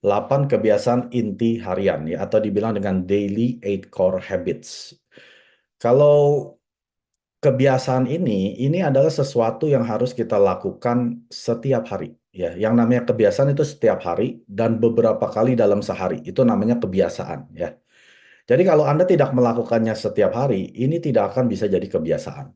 8 kebiasaan inti harian ya, atau dibilang dengan daily 8 core habits. Kalau kebiasaan ini adalah sesuatu yang harus kita lakukan setiap hari. Ya, yang namanya kebiasaan itu setiap hari dan beberapa kali dalam sehari. Itu namanya kebiasaan. Ya. Jadi kalau Anda tidak melakukannya setiap hari, ini tidak akan bisa jadi kebiasaan.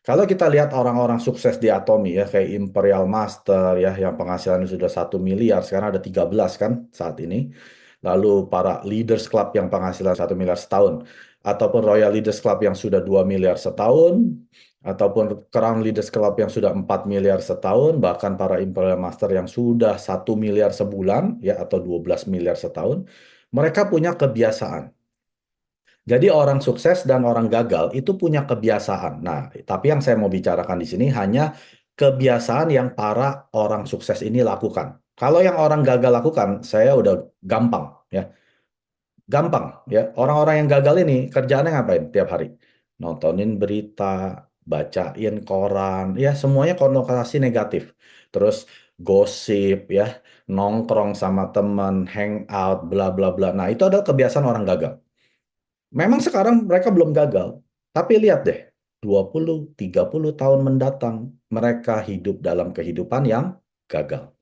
Kalau kita lihat orang-orang sukses di Atomi ya, kayak Imperial Master ya, yang penghasilannya sudah 1 miliar, sekarang ada 13 kan saat ini. Lalu para Leaders Club yang penghasilan 1 miliar setahun. Ataupun Royal Leaders Club yang sudah 2 miliar setahun. Ataupun Crown Leaders Club yang sudah 4 miliar setahun. Bahkan para Imperial Master yang sudah 1 miliar sebulan ya, atau 12 miliar setahun. Mereka punya kebiasaan. Jadi orang sukses dan orang gagal itu punya kebiasaan. Nah, tapi yang saya mau bicarakan di sini hanya kebiasaan yang para orang sukses ini lakukan. Kalau yang orang gagal lakukan, saya udah gampang ya. Gampang ya. Orang-orang yang gagal ini kerjaannya ngapain tiap hari? Nontonin berita, bacain koran, ya semuanya konotasi negatif. Terus gosip ya, nongkrong sama teman, hangout, bla bla bla. Nah, itu adalah kebiasaan orang gagal. Memang sekarang mereka belum gagal, tapi lihat deh, 20-30 tahun mendatang, mereka hidup dalam kehidupan yang gagal.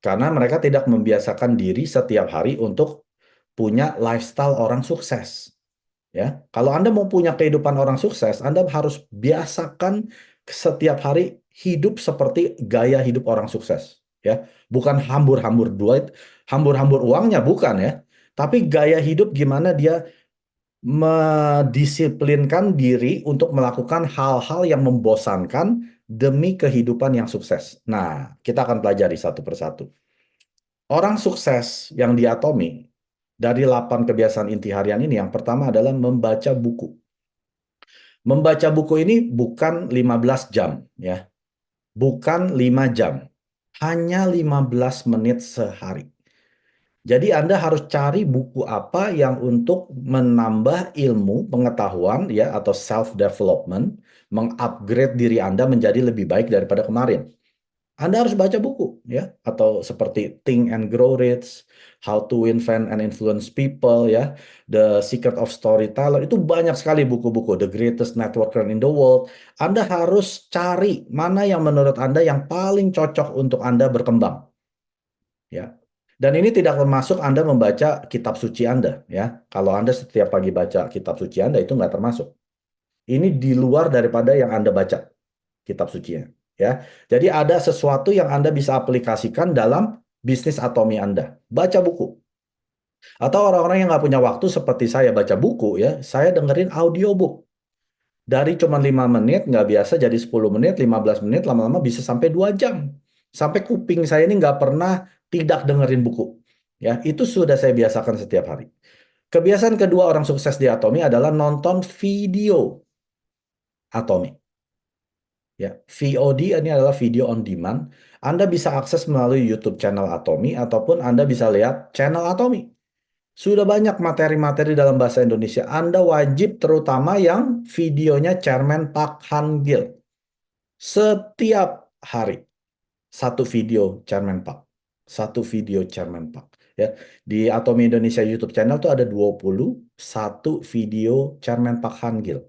Karena mereka tidak membiasakan diri setiap hari untuk punya lifestyle orang sukses. Ya, kalau Anda mau punya kehidupan orang sukses, Anda harus biasakan setiap hari hidup seperti gaya hidup orang sukses. Ya, bukan hambur-hambur duit, hambur-hambur uangnya, bukan ya. Tapi gaya hidup gimana dia mendisiplinkan diri untuk melakukan hal-hal yang membosankan demi kehidupan yang sukses. Nah, kita akan pelajari satu persatu. Orang sukses yang diatomi dari 8 kebiasaan inti harian ini, yang pertama adalah membaca buku. Membaca buku ini bukan 15 jam, ya. Bukan 5 jam. Hanya 15 menit sehari. Jadi Anda harus cari buku apa yang untuk menambah ilmu, pengetahuan ya, atau self development, mengupgrade diri Anda menjadi lebih baik daripada kemarin. Anda harus baca buku ya, atau seperti Think and Grow Rich, How to Win Friends and Influence People ya, The Secret of Storyteller, itu banyak sekali buku-buku, The Greatest Networker in the World. Anda harus cari mana yang menurut Anda yang paling cocok untuk Anda berkembang. Ya. Dan ini tidak termasuk Anda membaca kitab suci Anda, ya. Kalau Anda setiap pagi baca kitab suci Anda, itu nggak termasuk. Ini di luar daripada yang Anda baca kitab sucinya, ya. Jadi ada sesuatu yang Anda bisa aplikasikan dalam bisnis atomi Anda. Baca buku. Atau orang-orang yang nggak punya waktu seperti saya baca buku, ya, saya dengerin audiobook. Dari cuma 5 menit, nggak biasa jadi 10 menit, 15 menit, lama-lama bisa sampai 2 jam. Sampai kuping saya ini nggak pernah tidak dengerin buku. Ya, itu sudah saya biasakan setiap hari. Kebiasaan kedua orang sukses di Atomi adalah nonton video Atomi. Ya, VOD ini adalah video on demand. Anda bisa akses melalui YouTube channel Atomi ataupun Anda bisa lihat channel Atomi. Sudah banyak materi-materi dalam bahasa Indonesia. Anda wajib terutama yang videonya Chairman Park Han Gil. Setiap hari satu video Chairman Park. Satu video Chairman Park. Ya, di Atomi Indonesia YouTube channel tuh ada 21 video Chairman Park Han Gil.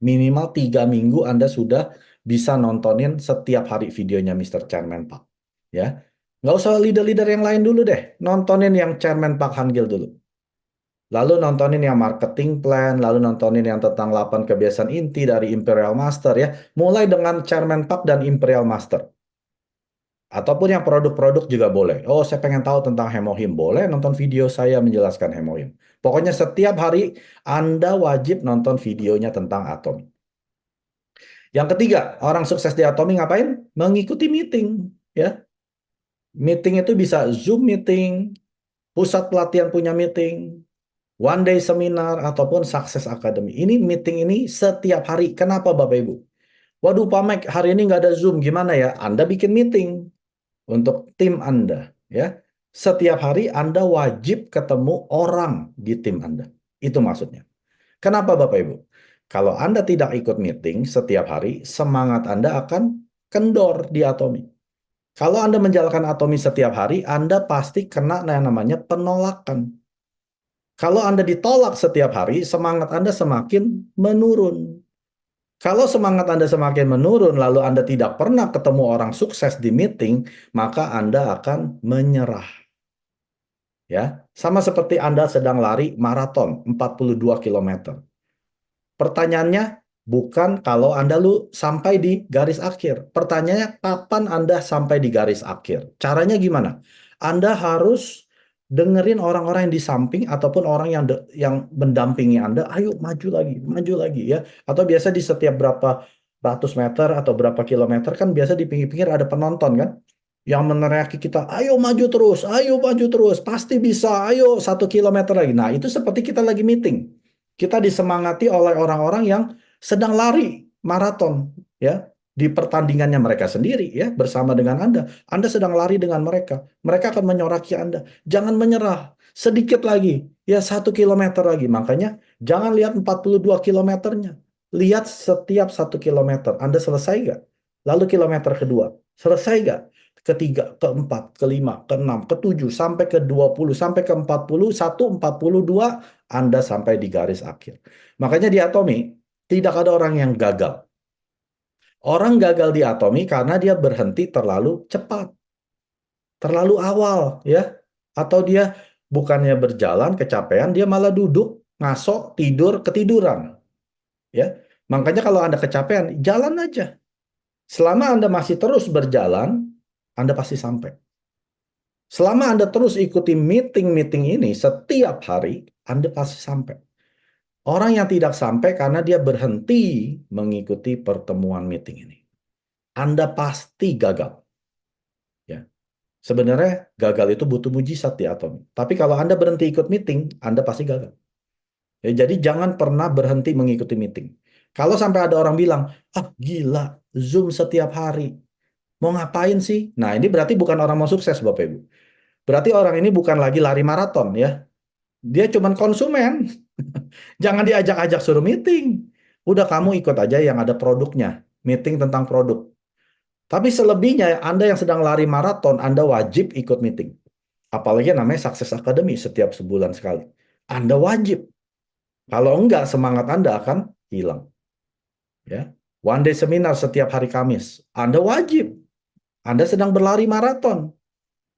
Minimal 3 minggu Anda sudah bisa nontonin setiap hari videonya Mr. Chairman Park. Ya, nggak usah leader-leader yang lain dulu deh. Nontonin yang Chairman Park Han Gil dulu. Lalu nontonin yang marketing plan, lalu nontonin yang tentang 8 kebiasaan inti dari Imperial Master ya. Mulai dengan Chairman Park dan Imperial Master. Ataupun yang produk-produk juga boleh. Oh, saya pengen tahu tentang Hemohim. Boleh nonton video saya menjelaskan Hemohim. Pokoknya setiap hari Anda wajib nonton videonya tentang Atomi. Yang ketiga, orang sukses di Atomi ngapain? Mengikuti meeting. Ya, meeting itu bisa Zoom meeting, pusat pelatihan punya meeting, one day seminar, ataupun Success Academy. Ini meeting ini setiap hari. Kenapa Bapak Ibu? Waduh Pak Mike, hari ini nggak ada Zoom. Gimana ya? Anda bikin meeting untuk tim Anda. Ya, setiap hari Anda wajib ketemu orang di tim Anda. Itu maksudnya. Kenapa Bapak Ibu? Kalau Anda tidak ikut meeting setiap hari, semangat Anda akan kendor di Atomi. Kalau Anda menjalankan atomi setiap hari, Anda pasti kena yang namanya penolakan. Kalau Anda ditolak setiap hari, semangat Anda semakin menurun. Kalau semangat Anda semakin menurun, lalu Anda tidak pernah ketemu orang sukses di meeting, maka Anda akan menyerah. Ya, sama seperti Anda sedang lari maraton 42 kilometer. Pertanyaannya bukan kalau Anda sampai di garis akhir. Pertanyaannya kapan Anda sampai di garis akhir? Caranya gimana? Anda harus dengerin orang-orang yang di samping ataupun orang yang mendampingi Anda, ayo maju lagi ya. Atau biasa di setiap berapa ratus meter atau berapa kilometer kan biasa di pinggir-pinggir ada penonton kan yang meneriaki kita, ayo maju terus, pasti bisa, ayo 1 kilometer lagi. Nah, itu seperti kita lagi meeting. Kita disemangati oleh orang-orang yang sedang lari maraton, ya, di pertandingannya mereka sendiri, ya, bersama dengan Anda. Anda sedang lari dengan mereka. Mereka akan menyoraki Anda. Jangan menyerah. Sedikit lagi, ya 1 kilometer lagi. Makanya jangan lihat 42 kilometernya. Lihat setiap 1 kilometer. Anda selesai nggak? Lalu kilometer kedua, selesai nggak? Ketiga, keempat, kelima, keenam, ketujuh, sampai ke 20, sampai ke 41, 42, Anda sampai di garis akhir. Makanya di Atomi, tidak ada orang yang gagal. Orang gagal di Atomi karena dia berhenti terlalu cepat, terlalu awal, ya. Atau dia bukannya berjalan, kecapean, dia malah duduk, ngasok, tidur, ketiduran. Ya. Makanya kalau Anda kecapean, jalan aja. Selama Anda masih terus berjalan, Anda pasti sampai. Selama Anda terus ikuti meeting-meeting ini setiap hari, Anda pasti sampai. Orang yang tidak sampai karena dia berhenti mengikuti pertemuan meeting ini. Anda pasti gagal. Ya. Sebenarnya gagal itu butuh mujizat di atom. Tapi kalau Anda berhenti ikut meeting, Anda pasti gagal. Ya, jadi jangan pernah berhenti mengikuti meeting. Kalau sampai ada orang bilang, ah gila, Zoom setiap hari. Mau ngapain sih? Nah ini berarti bukan orang mau sukses Bapak Ibu. Berarti orang ini bukan lagi lari maraton ya. Dia cuman konsumen. Jangan diajak-ajak suruh meeting. Udah kamu ikut aja yang ada produknya. Meeting tentang produk. Tapi selebihnya Anda yang sedang lari maraton, Anda wajib ikut meeting. Apalagi namanya Success Academy setiap sebulan sekali. Anda wajib. Kalau enggak, semangat Anda akan hilang. Ya. One day seminar setiap hari Kamis. Anda wajib. Anda sedang berlari maraton.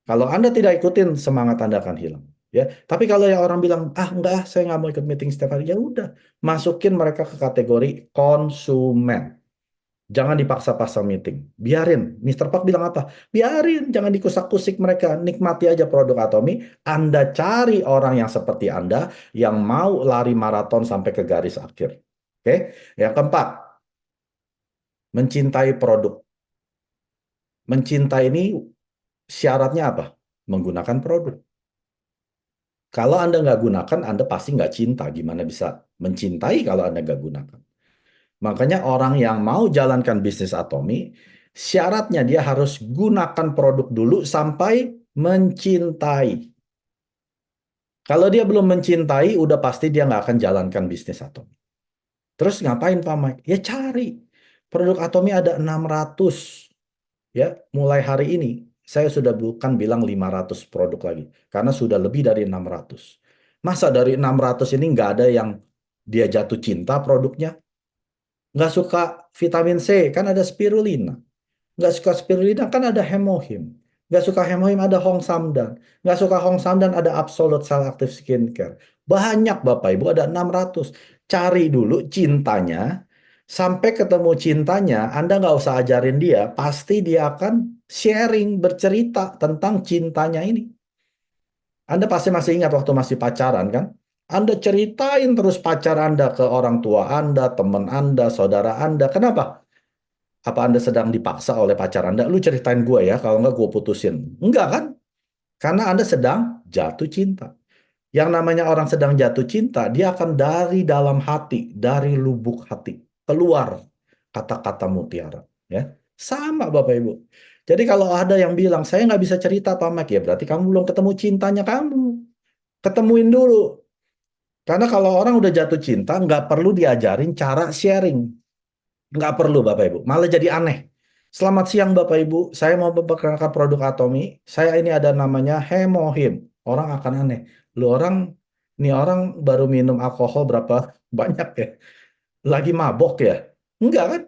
Kalau Anda tidak ikutin, semangat Anda akan hilang. Ya, tapi kalau yang orang bilang, ah enggak, saya nggak mau ikut meeting setiap hari, ya udah, masukin mereka ke kategori konsumen. Jangan dipaksa-paksa meeting. Biarin. Mr. Park bilang apa? Biarin, jangan dikusak-kusik mereka. Nikmati aja produk Atomi. Anda cari orang yang seperti Anda, yang mau lari maraton sampai ke garis akhir. Oke? Yang keempat, mencintai produk. Mencintai ini syaratnya apa? Menggunakan produk. Kalau Anda nggak gunakan, Anda pasti nggak cinta. Gimana bisa mencintai kalau Anda nggak gunakan? Makanya orang yang mau jalankan bisnis Atomi, syaratnya dia harus gunakan produk dulu sampai mencintai. Kalau dia belum mencintai, udah pasti dia nggak akan jalankan bisnis Atomi. Terus ngapain Pak Mike? Ya cari. Produk Atomi ada 600. Ya, mulai hari ini saya sudah bukan bilang 500 produk lagi. Karena sudah lebih dari 600. Masa dari 600 ini nggak ada yang dia jatuh cinta produknya? Nggak suka vitamin C, kan ada spirulina. Nggak suka spirulina, kan ada hemohim. Nggak suka hemohim, ada Hong Samdan. Nggak suka Hong Samdan, ada Absolute Cell Active Skincare. Banyak Bapak Ibu, ada 600. Cari dulu cintanya. Sampai ketemu cintanya, Anda nggak usah ajarin dia. Pasti dia akan sharing, bercerita tentang cintanya ini. Anda pasti masih ingat waktu masih pacaran kan? Anda ceritain terus pacar Anda ke orang tua Anda, teman Anda, saudara Anda. Kenapa? Apa Anda sedang dipaksa oleh pacar Anda? Lu ceritain gue ya, kalau nggak gue putusin. Enggak kan? Karena Anda sedang jatuh cinta. Yang namanya orang sedang jatuh cinta, dia akan dari dalam hati, dari lubuk hati, keluar kata-kata mutiara. Ya, sama Bapak Ibu. Jadi kalau ada yang bilang, saya nggak bisa cerita Pak Mak, ya berarti kamu belum ketemu cintanya kamu. Ketemuin dulu. Karena kalau orang udah jatuh cinta, nggak perlu diajarin cara sharing. Nggak perlu Bapak Ibu. Malah jadi aneh. Selamat siang Bapak Ibu, saya mau memperkenalkan produk Atomi. Saya ini ada namanya Hemohim. Orang akan aneh. Ini orang baru minum alkohol berapa banyak ya? Lagi mabok ya? Enggak kan?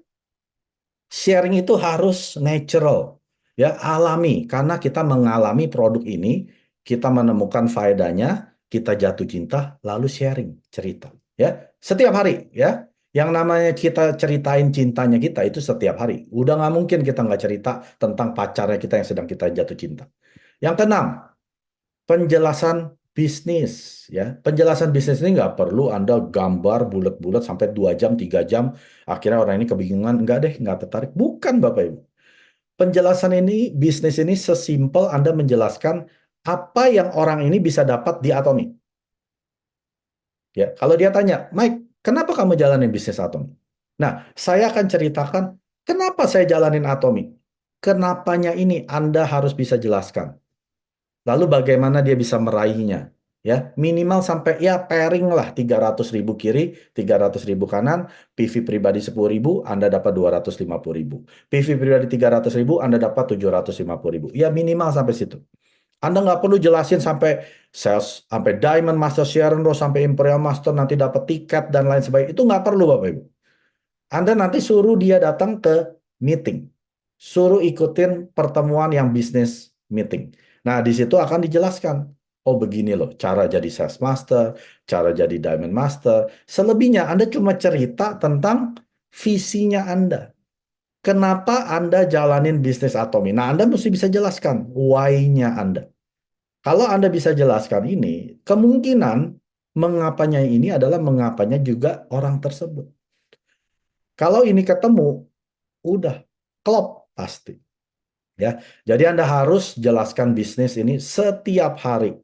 Sharing itu harus natural, ya alami. Karena kita mengalami produk ini, kita menemukan faedahnya, kita jatuh cinta, lalu sharing cerita. Ya, setiap hari ya. Yang namanya kita ceritain cintanya kita itu setiap hari. Udah nggak mungkin kita nggak cerita tentang pacarnya kita yang sedang kita jatuh cinta. Yang keenam, penjelasan bisnis ya. Penjelasan bisnis ini nggak perlu Anda gambar bulat-bulat sampai 2 jam, 3 jam. Akhirnya orang ini kebingungan, nggak deh, nggak tertarik. Bukan Bapak Ibu. Penjelasan ini, bisnis ini sesimpel Anda menjelaskan apa yang orang ini bisa dapat di Atomi. Ya, kalau dia tanya, Mike, kenapa kamu jalanin bisnis Atomi? Nah, saya akan ceritakan kenapa saya jalanin Atomi. Kenapanya ini Anda harus bisa jelaskan. Lalu bagaimana dia bisa meraihnya? Ya, minimal sampai ya pairing lah 300.000 kiri, 300.000 kanan, PV pribadi 10.000, Anda dapat 250.000. PV pribadi 300.000, Anda dapat 750.000. Ya minimal sampai situ. Anda nggak perlu jelasin sampai sales, sampai Diamond Master, Sharon Rose, sampai Imperial Master, nanti dapat tiket dan lain sebagainya. Itu nggak perlu Bapak Ibu. Anda nanti suruh dia datang ke meeting. Suruh ikutin pertemuan yang bisnis meeting. Nah, di situ akan dijelaskan. Oh, begini loh, cara jadi sales master, cara jadi diamond master. Selebihnya Anda cuma cerita tentang visinya Anda. Kenapa Anda jalanin bisnis Atomi? Nah, Anda mesti bisa jelaskan why-nya Anda. Kalau Anda bisa jelaskan ini, kemungkinan mengapanya ini adalah mengapanya juga orang tersebut. Kalau ini ketemu, udah klop pasti. Ya, jadi Anda harus jelaskan bisnis ini setiap hari.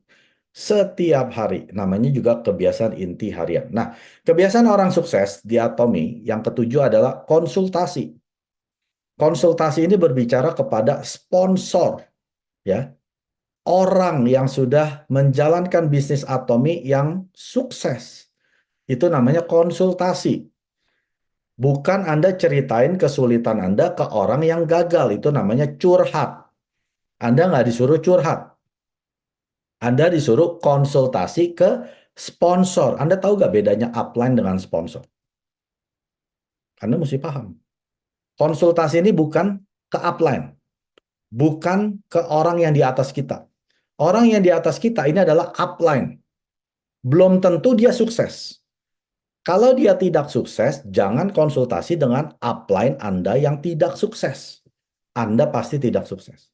Setiap hari. Namanya juga kebiasaan inti harian. Nah, kebiasaan orang sukses di Atomi yang ketujuh adalah konsultasi. Konsultasi ini berbicara kepada sponsor, ya. Orang yang sudah menjalankan bisnis Atomi yang sukses. Itu namanya konsultasi. Bukan Anda ceritain kesulitan Anda ke orang yang gagal. Itu namanya curhat. Anda nggak disuruh curhat. Anda disuruh konsultasi ke sponsor. Anda tahu nggak bedanya upline dengan sponsor? Anda mesti paham. Konsultasi ini bukan ke upline. Bukan ke orang yang di atas kita. Orang yang di atas kita ini adalah upline. Belum tentu dia sukses. Kalau dia tidak sukses, jangan konsultasi dengan upline Anda yang tidak sukses. Anda pasti tidak sukses.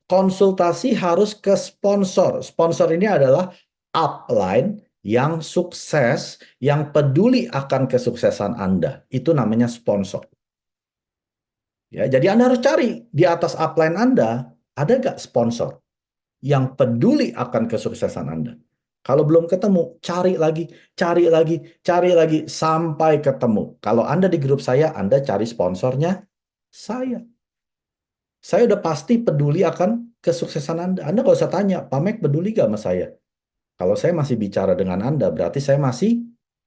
Konsultasi harus ke sponsor. Sponsor ini adalah upline yang sukses, yang peduli akan kesuksesan Anda. Itu namanya sponsor. Ya, jadi Anda harus cari di atas upline Anda, ada nggak sponsor yang peduli akan kesuksesan Anda? Kalau belum ketemu, cari lagi, cari lagi, cari lagi, sampai ketemu. Kalau Anda di grup saya, Anda cari sponsornya saya. Saya udah pasti peduli akan kesuksesan Anda. Anda nggak usah tanya, Pak Mek peduli gak sama saya? Kalau saya masih bicara dengan Anda, berarti saya masih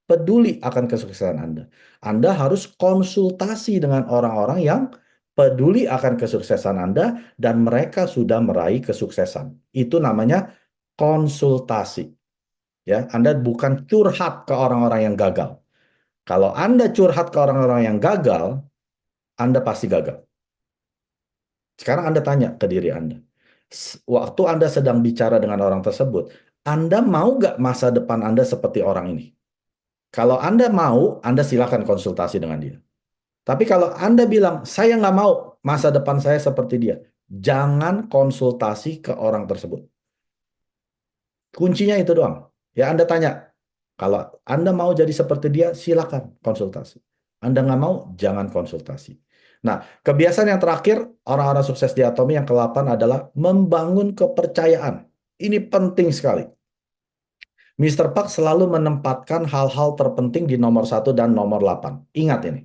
peduli akan kesuksesan Anda. Anda harus konsultasi dengan orang-orang yang peduli akan kesuksesan Anda dan mereka sudah meraih kesuksesan. Itu namanya konsultasi. Ya, Anda bukan curhat ke orang-orang yang gagal. Kalau Anda curhat ke orang-orang yang gagal, Anda pasti gagal. Sekarang Anda tanya ke diri Anda. Waktu Anda sedang bicara dengan orang tersebut, Anda mau nggak masa depan Anda seperti orang ini? Kalau Anda mau, Anda silakan konsultasi dengan dia. Tapi kalau Anda bilang, saya nggak mau masa depan saya seperti dia, jangan konsultasi ke orang tersebut. Kuncinya itu doang. Ya Anda tanya, kalau Anda mau jadi seperti dia, silakan konsultasi. Anda nggak mau, jangan konsultasi. Nah, kebiasaan yang terakhir, orang-orang sukses di Atomi yang ke-8 adalah membangun kepercayaan. Ini penting sekali. Mr. Park selalu menempatkan hal-hal terpenting di nomor 1 dan nomor 8. Ingat ini.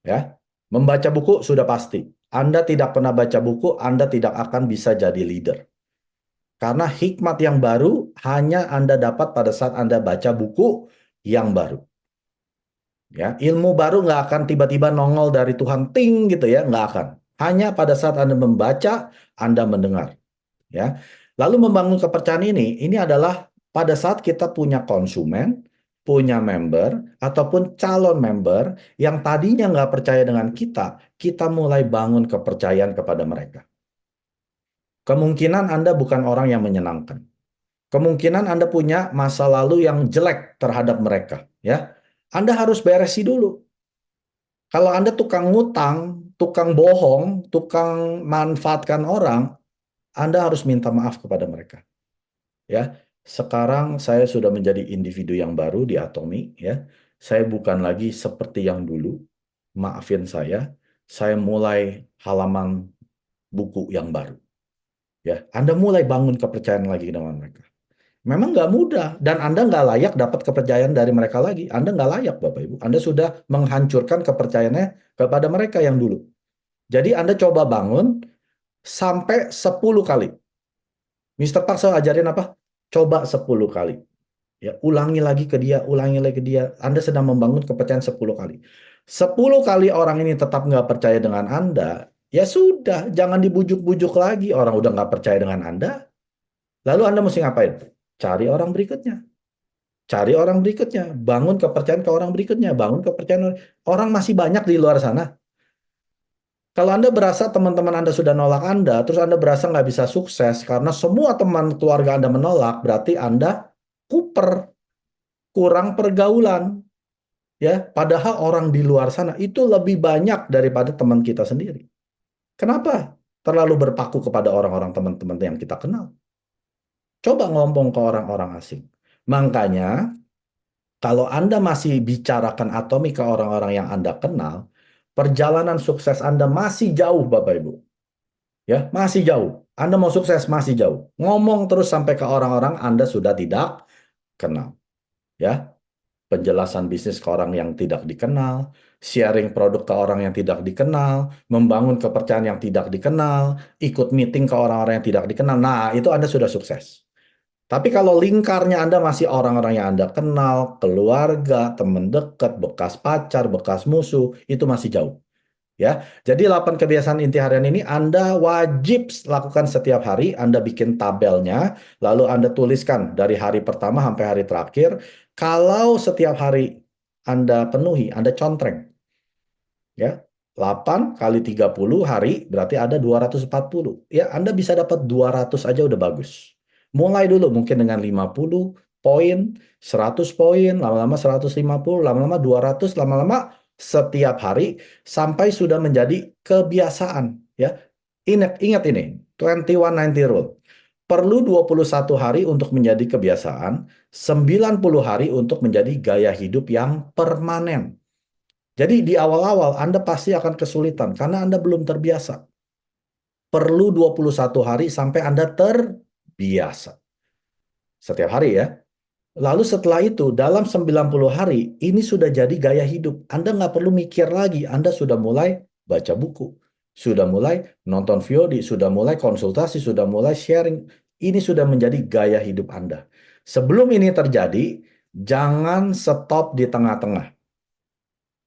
Ya, membaca buku sudah pasti. Anda tidak pernah baca buku, Anda tidak akan bisa jadi leader. Karena hikmat yang baru hanya Anda dapat pada saat Anda baca buku yang baru. Ya, ilmu baru nggak akan tiba-tiba nongol dari Tuhan ting gitu ya, nggak akan. Hanya pada saat Anda membaca, Anda mendengar. Ya, lalu membangun kepercayaan ini adalah pada saat kita punya konsumen, punya member, ataupun calon member yang tadinya nggak percaya dengan kita mulai bangun kepercayaan kepada mereka. Kemungkinan Anda bukan orang yang menyenangkan. Kemungkinan Anda punya masa lalu yang jelek terhadap mereka. Ya, Anda harus beresi dulu. Kalau Anda tukang ngutang, tukang bohong, tukang manfaatkan orang, Anda harus minta maaf kepada mereka. Ya, sekarang saya sudah menjadi individu yang baru di Atomi. Ya, saya bukan lagi seperti yang dulu. Maafin saya mulai halaman buku yang baru. Ya, Anda mulai bangun kepercayaan lagi dengan mereka. Memang nggak mudah, dan Anda nggak layak dapat kepercayaan dari mereka lagi. Anda nggak layak, Bapak Ibu. Anda sudah menghancurkan kepercayaannya kepada mereka yang dulu. Jadi Anda coba bangun sampai 10 kali. Mister Park saya ajarin apa? Coba 10 kali. Ya, ulangi lagi ke dia, ulangi lagi ke dia. Anda sedang membangun kepercayaan 10 kali. 10 kali orang ini tetap nggak percaya dengan Anda, ya sudah, jangan dibujuk-bujuk lagi. Orang udah nggak percaya dengan Anda, lalu Anda mesti ngapain? Cari orang berikutnya. Cari orang berikutnya, bangun kepercayaan ke orang berikutnya, bangun kepercayaan. Orang masih banyak di luar sana. Kalau Anda berasa teman-teman Anda sudah nolak Anda, terus Anda berasa nggak bisa sukses karena semua teman keluarga Anda menolak, berarti Anda kuper, kurang pergaulan. Ya, padahal orang di luar sana itu lebih banyak daripada teman kita sendiri. Kenapa? Terlalu berpaku kepada orang-orang teman-teman yang kita kenal. Coba ngomong ke orang-orang asing. Makanya kalau Anda masih bicarakan Atomi ke orang-orang yang Anda kenal, perjalanan sukses Anda masih jauh, Bapak Ibu. Ya, masih jauh. Anda mau sukses masih jauh. Ngomong terus sampai ke orang-orang Anda sudah tidak kenal. Ya, penjelasan bisnis ke orang yang tidak dikenal, sharing produk ke orang yang tidak dikenal, membangun kepercayaan yang tidak dikenal, ikut meeting ke orang-orang yang tidak dikenal. Nah, itu Anda sudah sukses. Tapi kalau lingkarnya Anda masih orang-orang yang Anda kenal, keluarga, teman dekat, bekas pacar, bekas musuh, itu masih jauh. Ya, jadi 8 kebiasaan inti harian ini Anda wajib lakukan setiap hari. Anda bikin tabelnya, lalu Anda tuliskan dari hari pertama sampai hari terakhir. Kalau setiap hari Anda penuhi, Anda contreng. Ya, 8 kali 30 hari berarti ada 240. Ya, Anda bisa dapat 200 aja udah bagus. Mulai dulu mungkin dengan 50 poin, 100 poin, lama-lama 150, lama-lama 200, lama-lama setiap hari sampai sudah menjadi kebiasaan, ya. Ingat ini, 2190 rule. Perlu 21 hari untuk menjadi kebiasaan, 90 hari untuk menjadi gaya hidup yang permanen. Jadi di awal-awal Anda pasti akan kesulitan karena Anda belum terbiasa. Perlu 21 hari sampai Anda terbiasa. Setiap hari ya. Lalu setelah itu dalam 90 hari ini sudah jadi gaya hidup. Anda nggak perlu mikir lagi. Anda sudah mulai baca buku. Sudah mulai nonton VOD. Sudah mulai konsultasi. Sudah mulai sharing. Ini sudah menjadi gaya hidup Anda. Sebelum ini terjadi, jangan stop di tengah-tengah.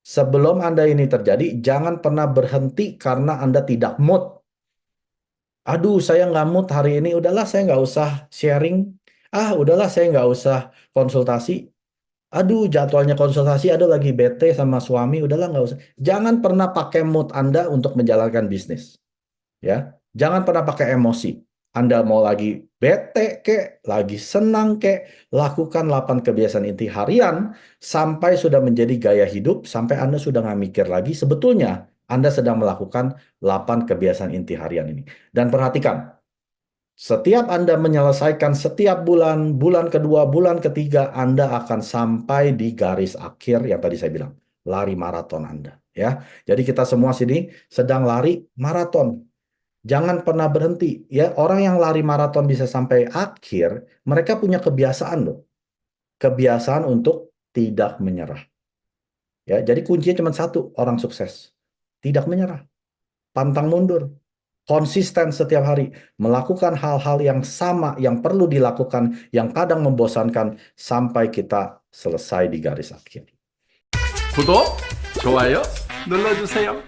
Sebelum Anda ini terjadi, jangan pernah berhenti karena Anda tidak mood. Aduh, saya nggak mood hari ini. Udahlah, saya nggak usah sharing. Udahlah, saya nggak usah konsultasi. Aduh, jadwalnya konsultasi. Aduh, lagi bete sama suami. Udahlah, nggak usah. Jangan pernah pakai mood Anda untuk menjalankan bisnis. Ya, jangan pernah pakai emosi. Anda mau lagi bete kek, lagi senang kek, lakukan 8 kebiasaan inti harian sampai sudah menjadi gaya hidup, sampai Anda sudah nggak mikir lagi. Sebetulnya Anda sedang melakukan 8 kebiasaan inti harian ini. Dan perhatikan, setiap Anda menyelesaikan setiap bulan, bulan kedua, bulan ketiga, Anda akan sampai di garis akhir yang tadi saya bilang, lari maraton Anda. Ya, jadi kita semua sini sedang lari maraton. Jangan pernah berhenti. Ya, orang yang lari maraton bisa sampai akhir, mereka punya kebiasaan loh. Kebiasaan untuk tidak menyerah. Ya, jadi kuncinya cuma satu, orang sukses. Tidak menyerah, pantang mundur, konsisten setiap hari, melakukan hal-hal yang sama yang perlu dilakukan, yang kadang membosankan sampai kita selesai di garis akhir. 구독, 좋아요 눌러주세요.